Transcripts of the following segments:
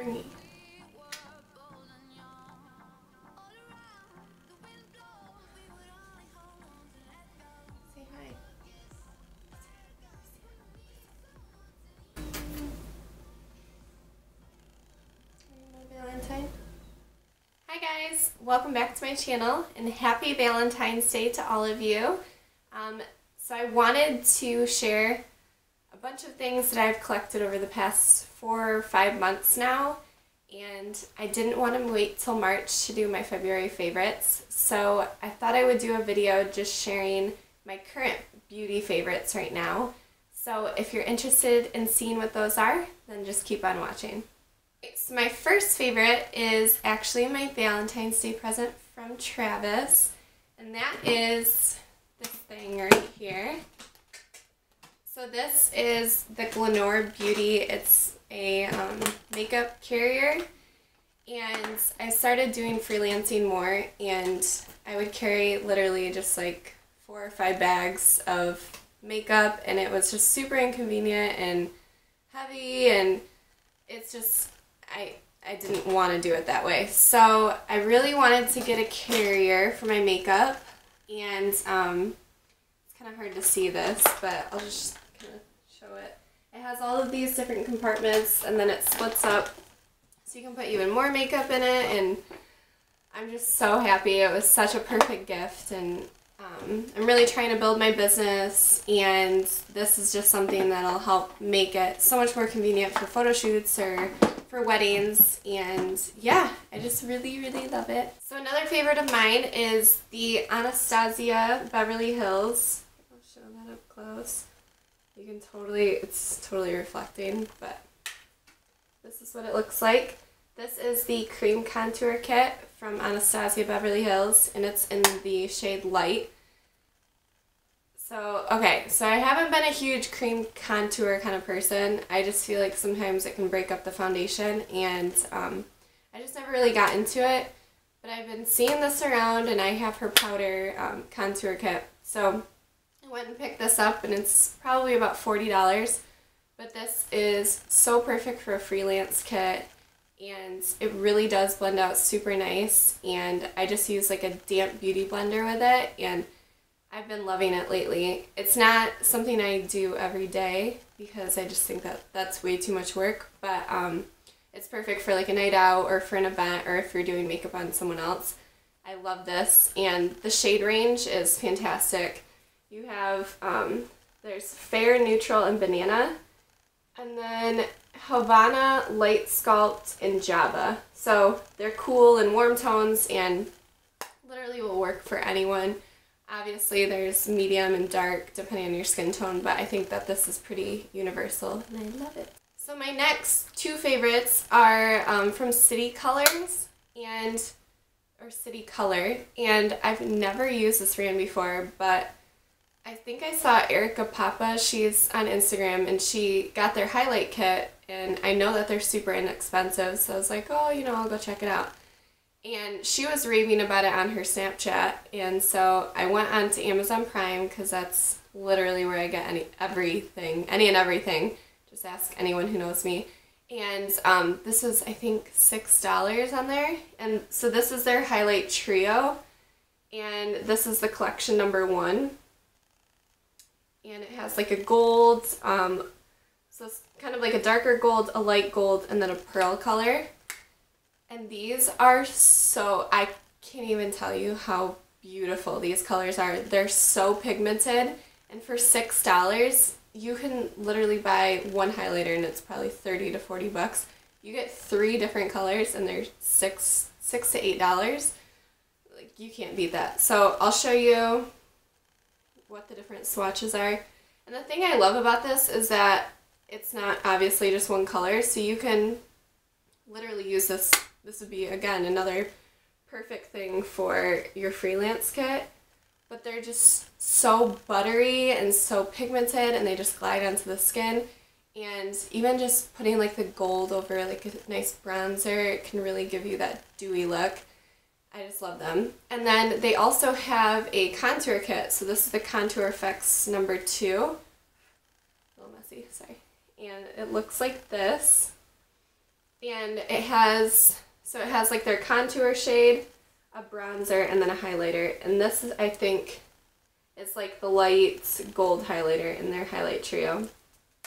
springy. Say hi. Valentine. Hi guys, welcome back to my channel and happy Valentine's Day to all of you. So I wanted to share a bunch of things that I've collected over the past 4 or 5 months now, and I didn't want to wait till March to do my February favorites, so I thought I would do a video just sharing my current beauty favorites right now. So if you're interested in seeing what those are, then just keep on watching. So my first favorite is actually my Valentine's Day present from Travis, and that is this thing right here. So this is the Glenore Beauty. It's a makeup carrier, and I started doing freelancing more, and I would carry literally just like 4 or 5 bags of makeup, and it was just super inconvenient and heavy, and it's just I didn't want to do it that way. So I really wanted to get a carrier for my makeup, and it's kind of hard to see this, but I'll just kind of show it. It has all of these different compartments, and then it splits up so you can put even more makeup in it, and I'm just so happy. It was such a perfect gift, and I'm really trying to build my business, and this is just something that'll help make it so much more convenient for photo shoots or for weddings, and yeah, I just really love it. So another favorite of mine is the Anastasia Beverly Hills. I'll show that up close. You can it's totally reflecting, but this is what it looks like. This is the cream contour kit from Anastasia Beverly Hills, and it's in the shade Light. So, okay, so I haven't been a huge cream contour kind of person. I just feel like sometimes it can break up the foundation, and I just never really got into it. But I've been seeing this around, and I have her powder contour kit. So I went and picked this up, and it's probably about $40. But this is so perfect for a freelance kit, and it really does blend out super nice. And I just use like a damp beauty blender with it, and I've been loving it lately. It's not something I do every day because I just think that that's way too much work, but it's perfect for like a night out or for an event or if you're doing makeup on someone else. I love this, and the shade range is fantastic. You have, there's Fair, Neutral, and Banana, and then Havana, Light Sculpt, and Java. So they're cool and warm tones and literally will work for anyone. Obviously there's medium and dark depending on your skin tone, but I think that this is pretty universal and I love it. So my next 2 favorites are from City Colors or City Color, and I've never used this brand before, but I think I saw Erica Papa, she's on Instagram, and she got their highlight kit, and I know that they're super inexpensive, so I was like, oh, you know, I'll go check it out. And she was raving about it on her Snapchat, and so I went on to Amazon Prime because that's literally where I get any and everything. Just ask anyone who knows me. And this was, I think, $6 on there. And so this is their highlight trio, and this is the collection number 1. And it has like a gold, so it's kind of like a darker gold, a light gold, and then a pearl color. And these are so, I can't even tell you how beautiful these colors are. They're so pigmented, and for $6, you can literally buy one highlighter and it's probably 30 to 40 bucks. You get 3 different colors and they're $6 to $8. Like, you can't beat that. So I'll show you what the different swatches are. And the thing I love about this is that it's not obviously just one color, so you can literally use this. This would be, again, another perfect thing for your freelance kit, but they're just so buttery and so pigmented, and they just glide onto the skin. And even just putting like the gold over like a nice bronzer, it can really give you that dewy look. I just love them. And then they also have a contour kit. So this is the Contour Effects number 2. A little messy, sorry. And it looks like this. And it has like their contour shade, a bronzer, and then a highlighter. And this is, I think, it's like the light gold highlighter in their highlight trio.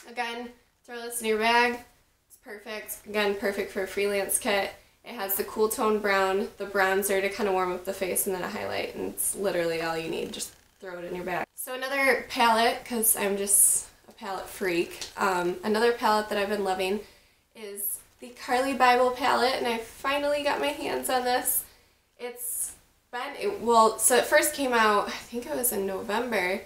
Again, throw this in your bag. It's perfect. Again, perfect for a freelance kit. It has the cool tone brown, the bronzer to kind of warm up the face, and then a highlight. And it's literally all you need. Just throw it in your bag. So another palette, because I'm just a palette freak. Another palette that I've been loving is the Carly Bible palette, and I finally got my hands on this. It's been, so it first came out, I think it was in November,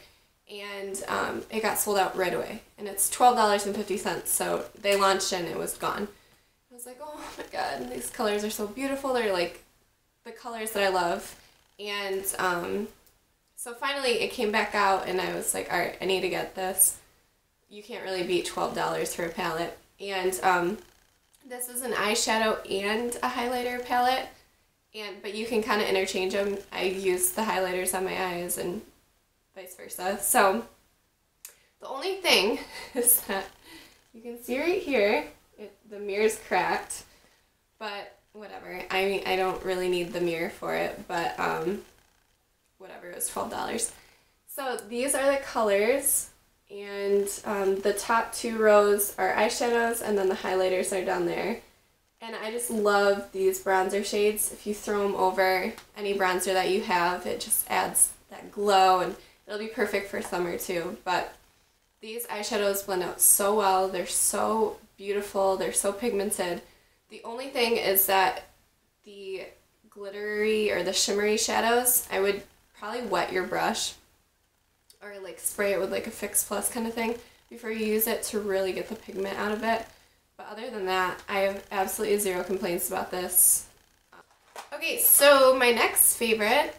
and it got sold out right away. And it's $12.50, so they launched and it was gone. I was like, oh my god, these colors are so beautiful. They're like the colors that I love. And so finally it came back out, and I was like, alright, I need to get this. You can't really beat $12 for a palette. And this is an eyeshadow and a highlighter palette, but you can kind of interchange them. I use the highlighters on my eyes and vice versa. So the only thing is that you can see right here, the mirror's cracked, but whatever. I mean, I don't really need the mirror for it, but whatever, it was $12. So these are the colors. And the top two rows are eyeshadows, and then the highlighters are down there. And I just love these bronzer shades. If you throw them over any bronzer that you have, it just adds that glow, and it'll be perfect for summer too. But these eyeshadows blend out so well. They're so beautiful. They're so pigmented. The only thing is that the glittery or the shimmery shadows, I would probably wet your brush or like spray it with like a Fix Plus kind of thing before you use it to really get the pigment out of it. But other than that, I have absolutely zero complaints about this. Okay, so my next favorite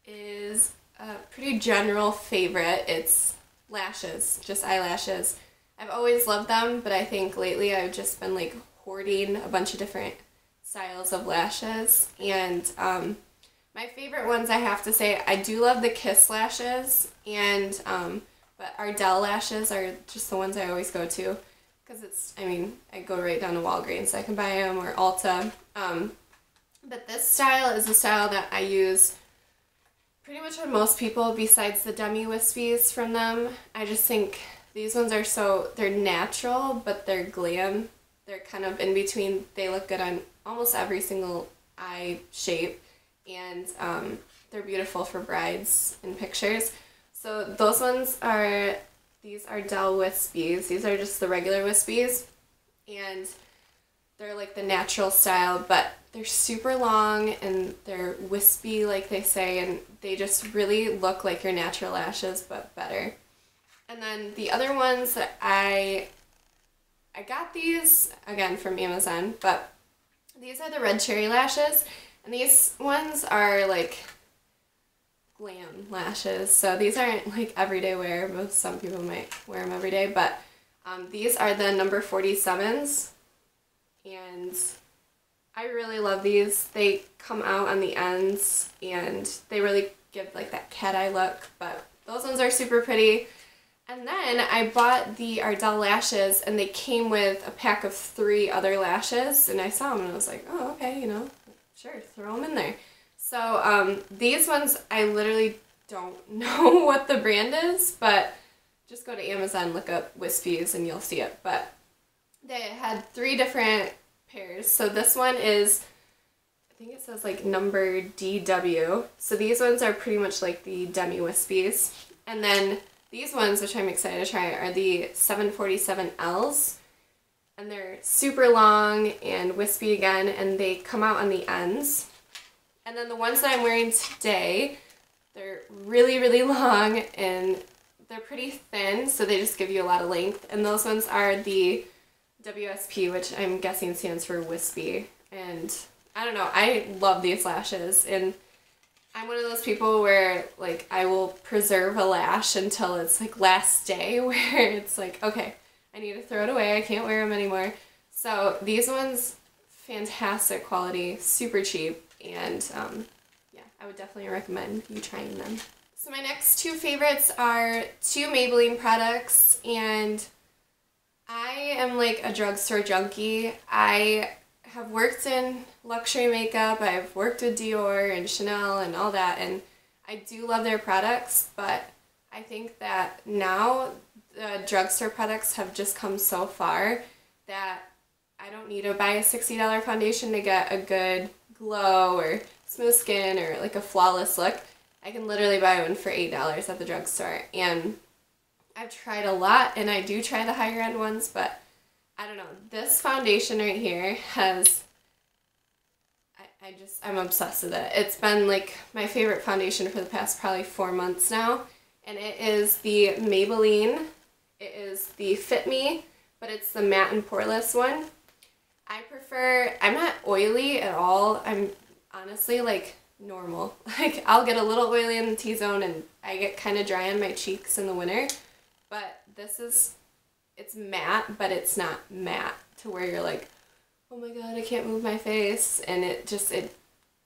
is a pretty general favorite. It's lashes, just eyelashes. I've always loved them, but I think lately I've just been like hoarding a bunch of different styles of lashes. And my favorite ones, I have to say, I do love the Kiss lashes, and but Ardell lashes are just the ones I always go to, because it's, I mean, I go right down to Walgreens, so I can buy them, or Ulta. But this style is a style that I use pretty much on most people besides the Demi Wispies from them. I just think these ones are so, they're natural, but they're glam. They're kind of in between. They look good on almost every single eye shape. And they're beautiful for brides in pictures. So those ones are, these Ardell Wispies. These are just the regular Wispies. And they're like the natural style, but they're super long and they're wispy, like they say, and they just really look like your natural lashes, but better. And then the other ones that I got these, again, from Amazon, but these are the Red Cherry lashes. And these ones are like glam lashes, so these aren't like everyday wear. Some people might wear them every day, but these are the number 47s, and I really love these. They come out on the ends, and they really give like that cat eye look, but those ones are super pretty. And then I bought the Ardell lashes, and they came with a pack of 3 other lashes, and I saw them and I was like, oh, okay, you know. Sure, throw them in there. So these ones, I literally don't know what the brand is, but just go to Amazon, look up Wispies, and you'll see it. But they had 3 different pairs. So this one is, I think it says like number DW. So these ones are pretty much like the Demi Wispies. And then these ones, which I'm excited to try, are the 747Ls. And they're super long and wispy again, and they come out on the ends. And then the ones that I'm wearing today, they're really, really long, and they're pretty thin, so they just give you a lot of length. And those ones are the WSP, which I'm guessing stands for wispy. And I don't know, I love these lashes, and I'm one of those people where like I will preserve a lash until it's like last day, where it's like, okay, I need to throw it away, I can't wear them anymore. So these ones, fantastic quality, super cheap, and yeah, I would definitely recommend you trying them. So my next 2 favorites are 2 Maybelline products, and I am like a drugstore junkie. I have worked in luxury makeup. I've worked with Dior and Chanel and all that, and I do love their products, but I think that now the drugstore products have just come so far that I don't need to buy a $60 foundation to get a good glow or smooth skin or like a flawless look. I can literally buy one for $8 at the drugstore, and I've tried a lot, and I do try the higher end ones, but I don't know. This foundation right here has, I'm obsessed with it. It's been like my favorite foundation for the past probably 4 months now, and it is the Maybelline. It is the Fit Me, but it's the matte and poreless one. I'm not oily at all. I'm honestly like normal. Like I'll get a little oily in the T-zone, and I get kind of dry on my cheeks in the winter, but it's matte, but it's not matte to where you're like, oh my god, I can't move my face, and it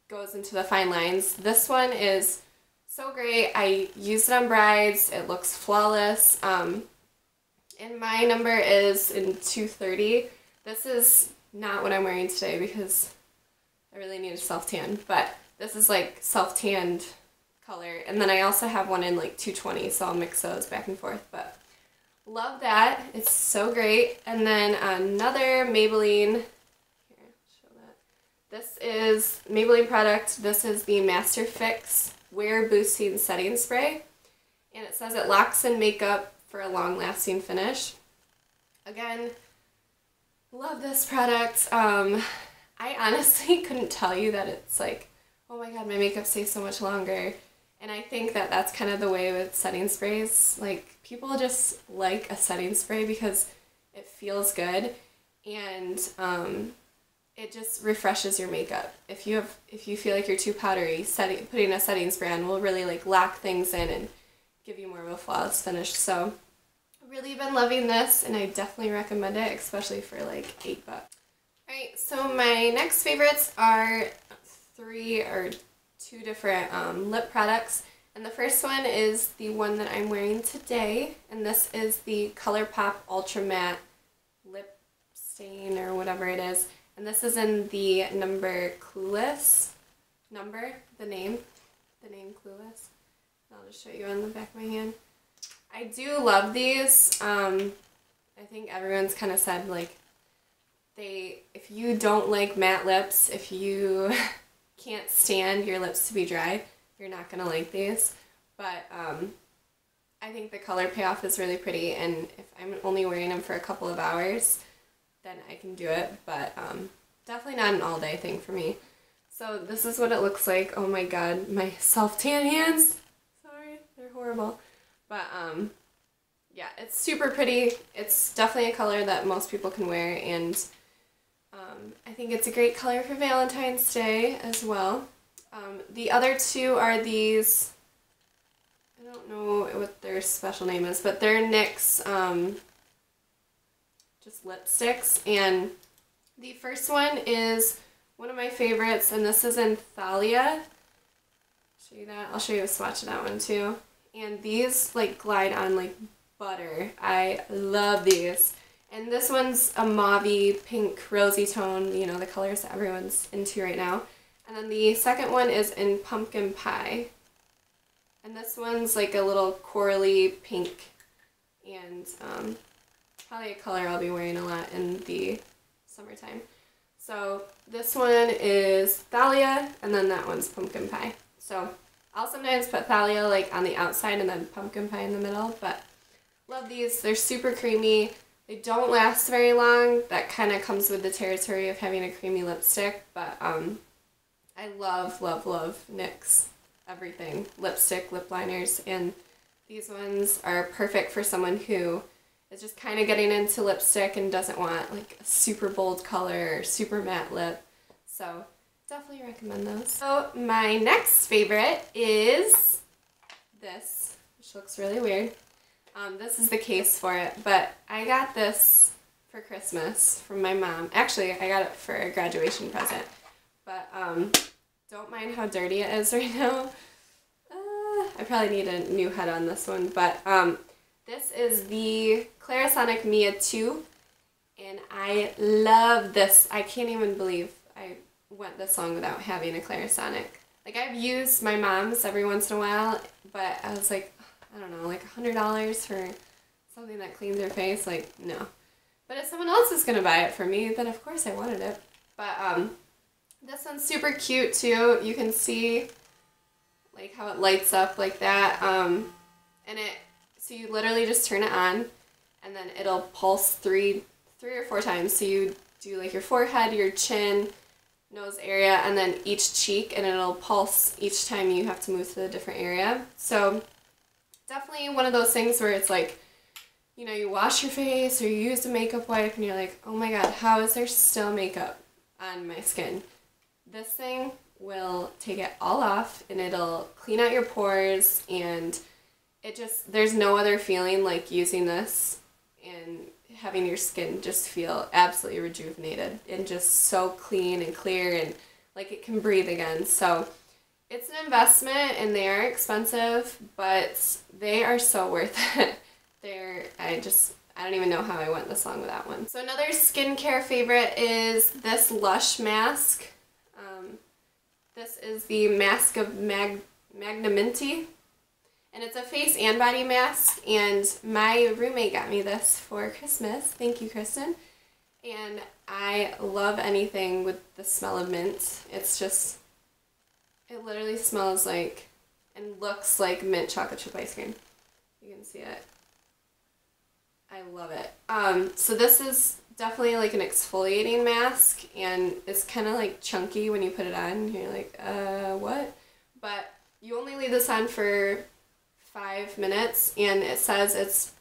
goes into the fine lines. This one is so great. I used it on brides. It looks flawless. And my number is in 230. This is not what I'm wearing today because I really need a self-tan, but this is like self-tanned color. And then I also have one in like 220, so I'll mix those back and forth, but love that. It's so great. And then another Maybelline, here, show that. This is Maybelline product. This is the Master Fix Wear Boosting Setting Spray. And it says it locks in makeup for a long-lasting finish. Again, love this product. I honestly couldn't tell you that it's like, oh my god, my makeup stays so much longer. And I think that that's kind of the way with setting sprays. Like, people just like a setting spray because it feels good, and it just refreshes your makeup. If you feel like you're too powdery, putting a setting spray on will really like lock things in and give you more of a flawless finish. So I've really been loving this, and I definitely recommend it, especially for like $8. Alright, so my next favorites are two different lip products, and the first one is the one that I'm wearing today, and this is the ColourPop Ultra Matte Lip Stain or whatever it is, and this is in the number Clueless, the name Clueless. I'll just show you on the back of my hand. I do love these. I think everyone's kind of said like if you don't like matte lips, if you can't stand your lips to be dry, you're not gonna like these. But I think the color payoff is really pretty, and if I'm only wearing them for a couple of hours, then I can do it. But definitely not an all-day thing for me. So this is what it looks like. Oh my god, my self-tan hands. Sorry, they're horrible. But yeah, it's super pretty. It's definitely a color that most people can wear, and I think it's a great color for Valentine's Day as well. The other two are these, I don't know what their special name is, but they're NYX just lipsticks, and the first one is one of my favorites, and this is in Thalia. Show you that. I'll show you a swatch of that one too. And these like glide on like butter. I love these. And this one's a mauve pink rosy tone, you know, the colors that everyone's into right now. And then the second one is in Pumpkin Pie. And this one's like a little corally pink, and probably a color I'll be wearing a lot in the summertime. So this one is Thalia, and then that one's Pumpkin Pie. So I'll sometimes put Thalia like on the outside and then Pumpkin Pie in the middle, but love these. They're super creamy. They don't last very long. That kind of comes with the territory of having a creamy lipstick, but I love, love, love NYX everything. Lipstick, lip liners, and these ones are perfect for someone who is just kind of getting into lipstick and doesn't want like a super bold color or super matte lip. So definitely recommend those. So my next favorite is this, which looks really weird. This is the case for it, but I got this for Christmas from my mom. Actually, I got it for a graduation present, but don't mind how dirty it is right now. I probably need a new head on this one, but this is the Clarisonic Mia 2, and I love this. I can't even believe I went this long without having a Clarisonic. Like, I've used my mom's every once in a while, but I was like, I don't know, like $100 for something that cleans your face? Like, no. But if someone else is going to buy it for me, then of course I wanted it. But this one's super cute too. You can see like how it lights up like that. So you literally just turn it on, and then it'll pulse three or four times. So you do like your forehead, your chin, nose area, and then each cheek, and it'll pulse each time you have to move to a different area. So definitely one of those things where it's like, you know, you wash your face or you use a makeup wipe and you're like, oh my god, how is there still makeup on my skin? This thing will take it all off, and it'll clean out your pores, and there's no other feeling like using this and having your skin just feel absolutely rejuvenated and just so clean and clear and like it can breathe again. So it's an investment, and they are expensive, but they are so worth it. I don't even know how I went this long with that one. So another skincare favorite is this Lush mask. This is the Mask of Magnanimity, and it's a face and body mask, and my roommate got me this for Christmas. Thank you, Kristen. And I love anything with the smell of mint. It literally smells like and looks like mint chocolate chip ice cream. You can see it. I love it. So this is definitely like an exfoliating mask, and it's kind of like chunky when you put it on. You're like, what? But you only leave this on for 5 minutes, and it says it's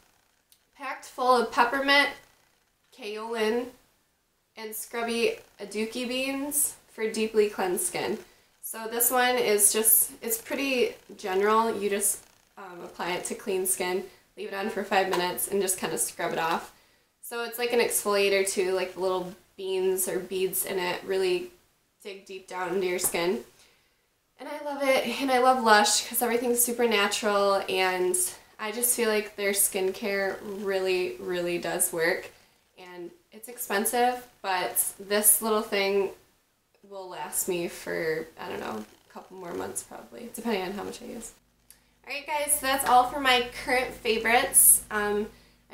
packed full of peppermint, kaolin, and scrubby aduki beans for deeply cleansed skin. So this one is it's pretty general. You just apply it to clean skin, leave it on for 5 minutes, and just kind of scrub it off. So it's like an exfoliator too, like the little beans or beads in it really dig deep down into your skin. And I love it, and I love Lush because everything's super natural, and I just feel like their skincare really, really does work. And it's expensive, but this little thing will last me for, I don't know, a couple more months probably, depending on how much I use. Alright guys, so that's all for my current favorites. I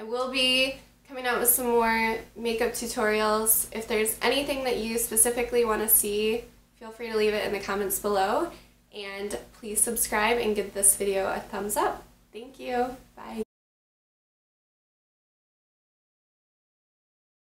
will be coming out with some more makeup tutorials. If there's anything that you specifically want to see, feel free to leave it in the comments below. And please subscribe and give this video a thumbs up. Thank you. Bye.